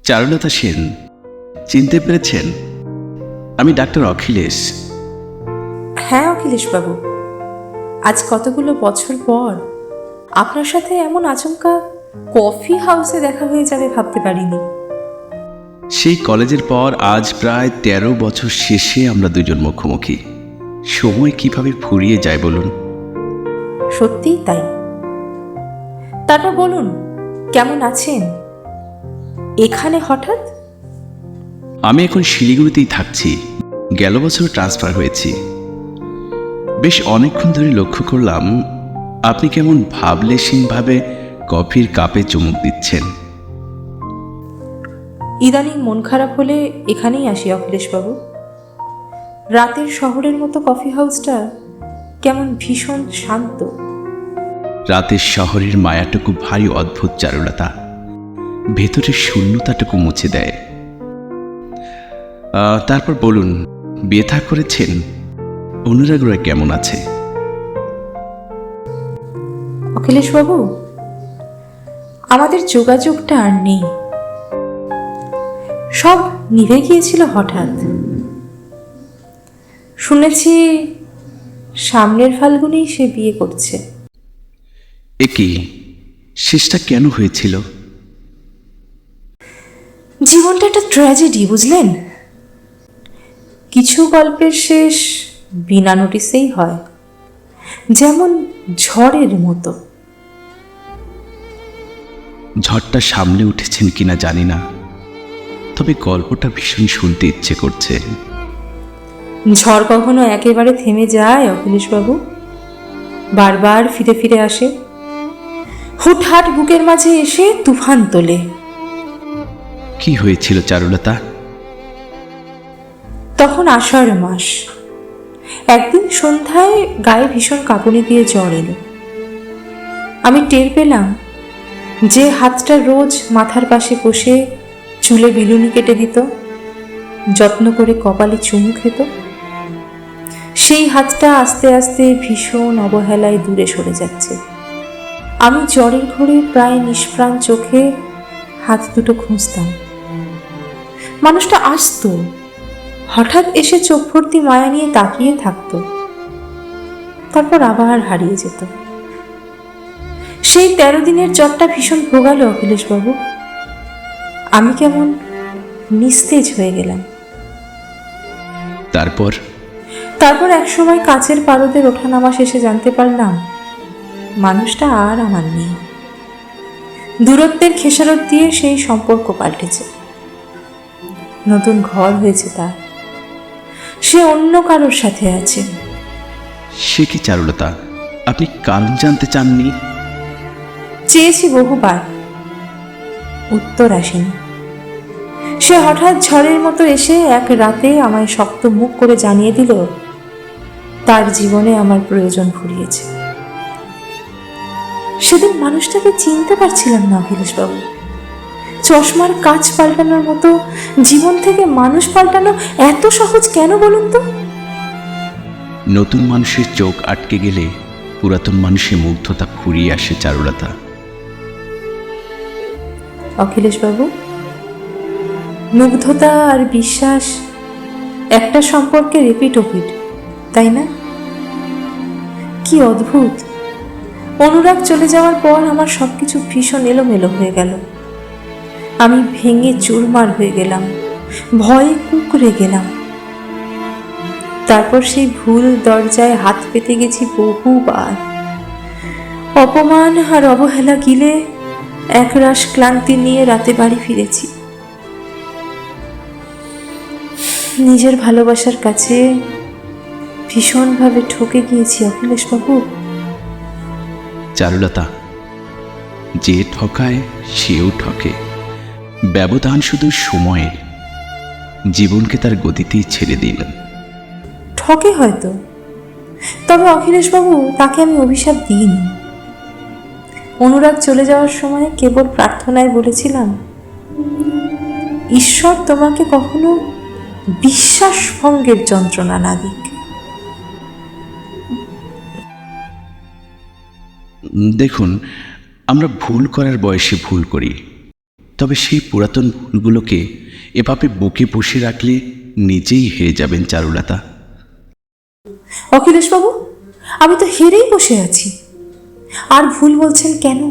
চারুলতা সেন চিনতে পেরেছেন? আমি ডাক্তার অখিলেশ। হ্যাঁ অখিলেশ বাবু, আজ কতগুলো বছর পর আপনার সাথে এমন আচমকা কফি হাউসে দেখা হয়ে যাবে ভাবতে পারিনি। সেই কলেজের পর আজ প্রায় ১৩ বছর শেষে আমরা দুজন মুখোমুখি। সময় কিভাবে ফুরিয়ে যায় বলুন। সত্যিই তাই। তারপর বলুন, কেমন আছেন? এখানে হঠাৎ? আমি এখন শিলিগুড়িতেই থাকছি। গেল বছর ট্রান্সফার হয়েছি। বেশ অনেকক্ষণ ধরে লক্ষ্য করলাম আপনি কেমন ভাবলেশীনভাবে কফির কাপে চুমুক দিচ্ছেন। ইদানিং মন খারাপ হলে এখানেই আসি অখিলেশ বাবু। রাতের শহরের মতো কফি হাউসটা কেমন ভীষণ শান্ত। রাতের শহরের মায়াটুকু ভারী অদ্ভুত চারুলতা, ভেতরের শূন্যতাটুকু মুছে দেয়। তারপর বলুন, বিয়ে থা করেছেন? অনুরাগ রয় কেমন আছে? অখিলেশ বাবু, আমাদের যোগাযোগটা আর নেই। সব নিভে গিয়েছিল হঠাৎ। শুনেছি সামনের ফাল্গুনেই সে বিয়ে করছে। একি শেষটা কেন হয়েছিল? জীবনটা একটা ট্র্যাজেডি, বুঝলেন? কিছু গল্পের শেষ বিনা নোটিসেই হয়, যেমন ঝড়ের মতো। ঝড়টা সামলে উঠেছেন কিনা জানি না, তবে গল্পটা ভীষণ শুনতে ইচ্ছে করছে। ঝড় কখনো একেবারে থেমে যায় অখিলেশ বাবু? বারবার ফিরে ফিরে আসে, হুটহাট বুকের মাঝে এসে তুফান তোলে। কি হয়েছিল চারুলতা? তখন আষাঢ় মাস। একদিন সন্ধ্যায় গায়ে ভীষণ কাঁপুনি দিয়ে জ্বর এলো। আমি টের পেলাম যে হাতটা রোজ মাথার পাশে বসে চুলে বিলুনি কেটে দিত, যত্ন করে কপালে চুমু খেত, সেই হাতটা আস্তে আস্তে ভীষণ অবহেলায় দূরে সরে যাচ্ছে। আমি জ্বরের ঘোরে প্রায় নিষ্প্রাণ চোখে হাত দুটো খুঁজতাম। মানুষটা আসতো, হঠাৎ এসে চোখ ভর্তি মায়া নিয়ে তাকিয়ে থাকতো, তারপর আবার হারিয়ে যেত। সেই ১৩ দিনের জ্বরটা ভীষণ ভোগালো অখিলেশ বাবু। আমি কেমন নিস্তেজ হয়ে গেলাম। তারপর এক সময় কাচের পারদের ওঠানামা শেষে জানতে পারলাম মানুষটা আর আমার নেই। দূরত্বের খেসারত দিয়ে সেই সম্পর্ক পাল্টেছে। নতুন ঘর হয়েছে তার, সে অন্য কারোর সাথে আছে। সে কি চারুলতা? আপনি কারণ জানতে চাননি? চেয়েছি বহুবার, উত্তর আসেনি। সে হঠাৎ ঝড়ের মতো এসে এক রাতে আমায় শক্ত মুখ করে জানিয়ে দিল তার জীবনে আমার প্রয়োজন ফুরিয়েছে। সেদিন মানুষটাকে চিনতে পারছিলাম না অখিলেশ বাবু। চশমার কাঁচ পাল্টানোর মতো জীবন থেকে মানুষ পাল্টানো এত সহজ কেন বলুন তো? নতুন মানুষের চোখ আটকে গেলে পুরাতন মানুষের মুগ্ধতা ফুরিয়ে আসে চারুলতা। অখিলেশ বাবু, মুগ্ধতা আর বিশ্বাস একটা সম্পর্কে রিপিট ওপিট, তাই না? কি অদ্ভুত! অনুরাগ চলে যাওয়ার পর আমার সবকিছু ভীষণ এলোমেলো হয়ে গেল। আমি ভেঙে চুরমার হয়ে গেলাম, ভয়ে কুঁকড়ে গেলাম। তারপর সেই ভুল দরজায় হাত পেতে গেছি বহুবার। অপমান আর অবহেলা গিলে একরাশ ক্লান্তি নিয়ে রাতে বাড়ি ফিরেছি। নিজের ভালোবাসার কাছে ভীষণভাবে ঠকে গিয়েছি অখিলেশ বাবু। চারুলতা, যে ঠকায় সেও ঠকে। ব্যবধান শুধু সময়ের। জীবনকে তার গতিতেই ছেড়ে দিন। ঠকে হয়তো, তবে অখিলেশ বাবু তাকে আমি অভিশাপ দিইনি। অনুরাগ চলে যাওয়ার সময় কেবল প্রার্থনায় বলেছিলাম, ঈশ্বর তোমাকে কখনো বিশ্বাস ভঙ্গের যন্ত্রণা না দিক। দেখুন, আমরা ভুল করার বয়সে ভুল করি, তবে সেই পুরাতন ভুলগুলোকে এভাবে বুকে পুষে রাখলে নিজেই হেরে যাবেন চারুলতা। অখিলেশবাবু, আমি তো হেরেই বসে আছি। আর ভুল বলছেন কেন?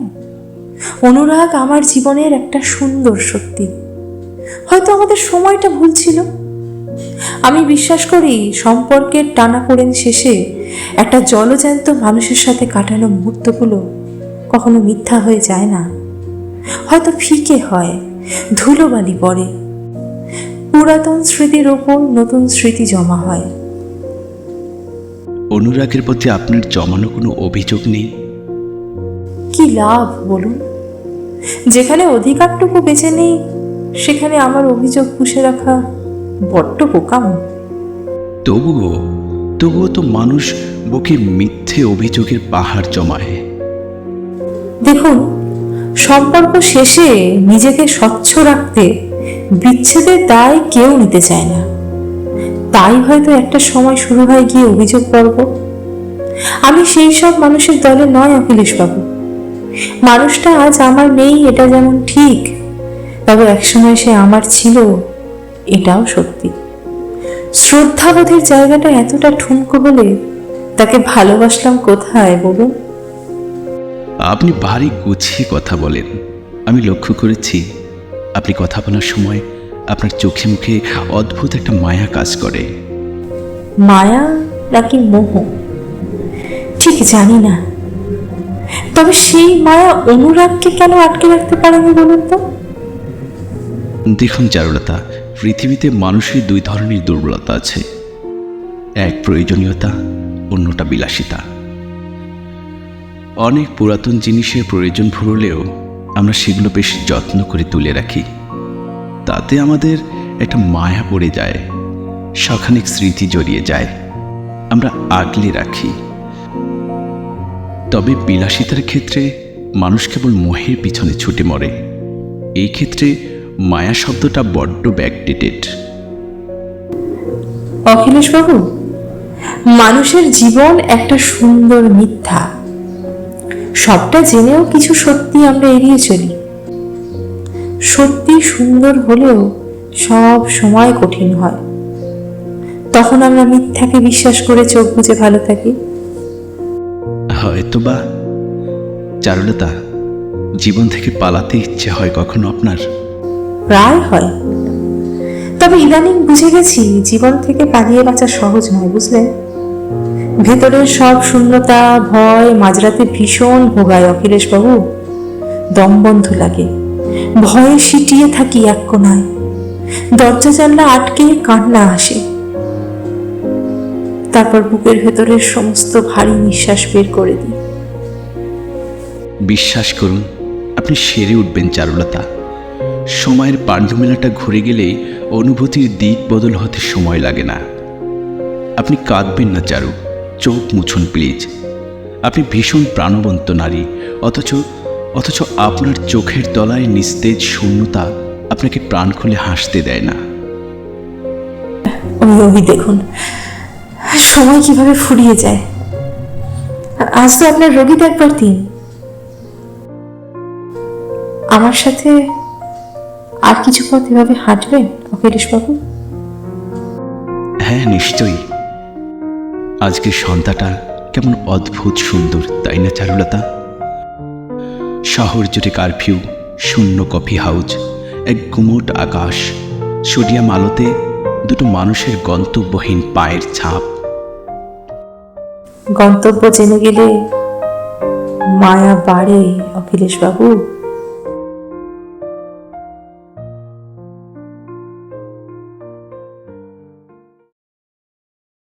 অনুরাগ আমার জীবনের একটা সুন্দর সত্যি। হয়তো আমাদের সময়টা ভুল ছিল। আমি বিশ্বাস করি সম্পর্কের টানাপোড়েন শেষে একটা জলজ্যান্ত মানুষের সাথে কাটানো মুহূর্তগুলো কখনো মিথ্যা হয়ে যায় না। হয়তো ফিকে হয়, ধুলোবালি পড়ে, পুরাতন স্মৃতির ওপর নতুন স্মৃতি জমা হয়। অনুরাগের প্রতি আপনার জমানো কোনো অভিযোগ নেই? কি লাভ বলুন? যেখানে অধিকারটুকু বেঁচে নেই সেখানে আমার অভিযোগ পুষে রাখা বড্ড বোকামো। তবুও তো মানুষ বুকে মিথ্যে অভিযোগের পাহাড় জমায়। দেখুন, সম্পর্ক শেষে নিজেকে স্বচ্ছ রাখতে বিচ্ছেদের দায় কেউ নিতে চায় না। তাই হয়তো একটা সময় শুরু হয় গিয়ে অভিযোগ পর্ব। আমি সেই সব মানুষের দলে নয় অখিলেশবাবু। মানুষটা আজ আমার নেই এটা যেমন ঠিক, তবে একসময় সে আমার ছিল এটাও সত্যি। শ্রদ্ধাবোধের জায়গাটা এতটা ঠুনকো হলে তাকে ভালোবাসলাম কোথায় বলুন? আপনি ভারী গুছিয়ে কথা বলেন। আমি লক্ষ্য করেছি আপনি কথা বলার সময় আপনার চোখে মুখে অদ্ভুত একটা মায়া কাজ করে। মায়া নাকি মোহ ঠিক জানি না, তবে সেই মায়া অনুরাগকে কেন আটকে রাখতে পারেনি বলুন তো? দেখুন চারুলতা, পৃথিবীতে মানুষের দুই ধরনের দুর্বলতা আছে। এক প্রয়োজনীয়তা, অন্যটা বিলাসিতা। অনেক পুরাতন জিনিসের প্রয়োজন ফুরলেও আমরা সেগুলো বেশ যত্ন করে তুলে রাখি। তাতে আমাদের একটা মায়া পড়ে যায়, সখানিক স্মৃতি জড়িয়ে যায়, আমরা আগলে রাখি। তবে বিলাসিতার ক্ষেত্রে মানুষ কেবল মোহের পিছনে ছুটে মরে। এই ক্ষেত্রে মায়া শব্দটা বড্ড ব্যাকডেটেড। অখিলেশবাবু, মানুষের জীবন একটা সুন্দর মিথ্যা। সবটা জেনেও কিছু সত্যি আমরা এড়িয়ে চলি। সত্যি সুন্দর হলেও সব সময় কঠিন হয়। তখন আমরা মিথ্যাকে বিশ্বাস করে চোখ বুজে ভালো থাকি। হয়তোবা চারুলতা, জীবন থেকে পালাতে ইচ্ছে হয় কখনো আপনার? প্রায় হয়, তবে ইদানিং বুঝে গেছি জীবন থেকে পালিয়ে বাঁচা সহজ নয়, বুঝলেন? ভেতরের সব শূন্যতা, ভয় মাঝরাতে ভীষণ ভোগায় অখিলেশবাবু। দম বন্ধ লাগে, ভয়ে সিটিয়ে থাকি এক কোনায়, দরজা জানলা আটকে কান্না আসে। তারপর বুকের ভেতরের সমস্ত ভারী নিঃশ্বাস বের করে দিই। বিশ্বাস করুন, আপনি সেরে উঠবেন চারুলতা। সময়ের পাণ্ডুমেলাটা ঘুরে গেলেই অনুভূতির দিক বদল হতে সময় লাগে না। আপনি কাঁদবেন না চারু, চোখ মুছুন প্লিজ। আপনি ভীষণ প্রাণবন্ত নারী, অথচ আপনার চোখের তলায় নিস্তেজ শূন্যতা আপনাকে প্রাণ খুলে হাসতে দেয় না। ওই দেখুন সময় কিভাবে ফুরিয়ে যায়। আজ তো আপনার রোগী দেখবার দিন। আমার সাথে আর কিছু পথ এভাবে হাঁটবেন অখিলেশবাবু? হ্যাঁ, নিশ্চয়ই। আজকের সন্ধ্যাটা কেমন অদ্ভুত সুন্দর, তাই না চারুলতা? শহর জুড়ে কারফিউ, শূন্য কফি হাউস, এক গুমোট আকাশ, সোডিয়াম আলোতে দুটো মানুষের গন্তব্যহীন পায়ের ছাপ। গন্তব্য জেনে গেলে মায়া বাড়ে অখিলেশবাবু।